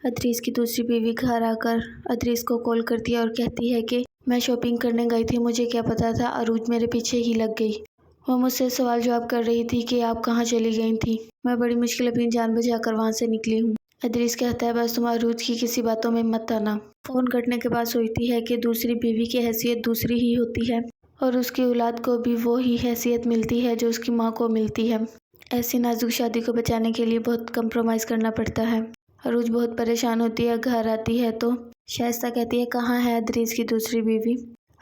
ادریس کی دوسری بیوی گھر آ کر ادریس کو کال کرتی ہے اور کہتی ہے کہ میں شاپنگ کرنے گئی تھی، مجھے کیا پتا تھا عروج میرے پیچھے ہی لگ گئی۔ وہ مجھ سے سوال جواب کر رہی تھی کہ آپ کہاں چلی گئی تھی، میں بڑی مشکل اپنی جان بچا کر وہاں سے نکلی ہوں۔ ادریس کہتا ہے بس تم عروج کی کسی باتوں میں مت آنا۔ فون کٹنے کے بعد سوچتی ہے کہ دوسری بیوی کی حیثیت دوسری ہی ہوتی ہے اور اس کی اولاد کو بھی وہی حیثیت ملتی ہے جو اس کی ماں کو ملتی ہے۔ ایسی نازک شادی کو بچانے کے لیے بہت کمپرومائز کرنا پڑتا ہے۔ عروج بہت پریشان ہوتی ہے، گھر آتی ہے تو شائستہ کہتی ہے کہاں ہے ادریس کی دوسری بیوی،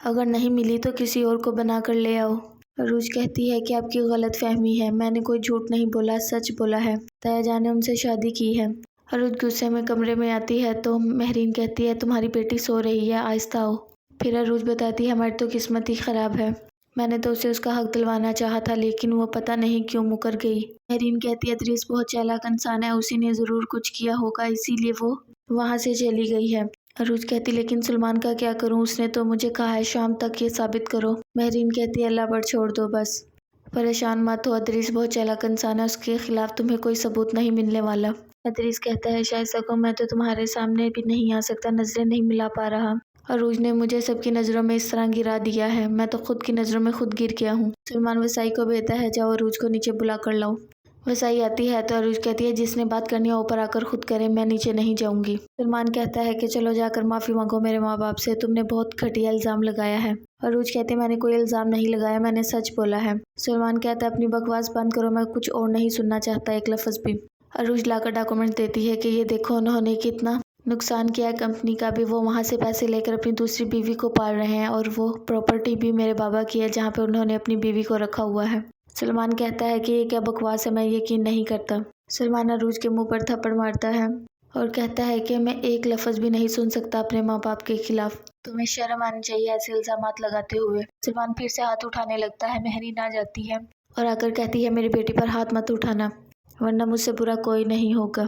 اگر نہیں ملی تو کسی اور کو بنا کر لے آؤ۔ عروج کہتی ہے کہ آپ کی غلط فہمی ہے، میں نے کوئی جھوٹ نہیں بولا، سچ بولا ہے، تایا جان نے ان سے شادی کی ہے۔ عروج غصے میں کمرے میں آتی ہے تو مہرین کہتی ہے تمہاری بیٹی سو رہی ہے، آہستہ آؤ۔ پھر عروج بتاتی ہے ہماری تو قسمت ہی خراب ہے، میں نے تو اسے اس کا حق دلوانا چاہا تھا لیکن وہ پتہ نہیں کیوں مکر گئی۔ مہرین کہتی ہے ادریس بہت چالاک انسان ہے، اسی نے ضرور کچھ کیا ہوگا اسی لیے وہ وہاں سے چلی گئی ہے۔ عروج کہتی لیکن سلمان کا کیا کروں، اس نے تو مجھے کہا ہے شام تک یہ ثابت کرو۔ مہرین کہتی ہے اللہ پر چھوڑ دو بس، پریشان مت ہو، ادریس بہت چالاک انسان ہے، اس کے خلاف تمہیں کوئی ثبوت نہیں ملنے والا۔ ادریس کہتا ہے شائستہ کو میں تو تمہارے سامنے بھی نہیں آ سکتا، نظریں نہیں ملا پا رہا، عروج نے مجھے سب کی نظروں میں اس طرح گرا دیا ہے، میں تو خود کی نظروں میں خود گر گیا ہوں۔ سلمان وسائی کو بھیجتا ہے جاؤ عروج کو نیچے بلا کر لاؤ۔ وسائی آتی ہے تو عروج کہتی ہے جس نے بات کرنی ہے اوپر آ کر خود کرے، میں نیچے نہیں جاؤں گی۔ سلمان کہتا ہے کہ چلو جا کر معافی مانگو میرے ماں باپ سے، تم نے بہت گھٹیا الزام لگایا ہے۔ عروج کہتی ہے میں نے کوئی الزام نہیں لگایا، میں نے سچ بولا ہے۔ سلمان کہتا ہے اپنی بکواس بند کرو، میں کچھ اور نہیں سننا چاہتا ایک لفظ بھی۔ عروج لا کر ڈاکومنٹ دیتی ہے کہ یہ دیکھو انہوں نے کتنا نقصان کیا ہے کمپنی کا بھی، وہ وہاں سے پیسے لے کر اپنی دوسری بیوی کو پال رہے ہیں اور وہ پراپرٹی بھی میرے بابا کی ہے جہاں پہ انہوں نے اپنی بیوی کو رکھا ہوا ہے۔ سلمان کہتا ہے کہ یہ کیا بکواس ہے، میں یقین نہیں کرتا۔ سلمان عروج کے منہ پر تھپڑ مارتا ہے اور کہتا ہے کہ میں ایک لفظ بھی نہیں سن سکتا اپنے ماں باپ کے خلاف، تمہیں شرم آنی چاہیے ایسے الزامات لگاتے ہوئے۔ سلمان پھر سے ہاتھ اٹھانے لگتا ہے، مہرین آ جاتی ہے اور آ کر کہتی ہے میری بیٹی پر ہاتھ مت اٹھانا ورنہ مجھ سے برا کوئی نہیں ہوگا۔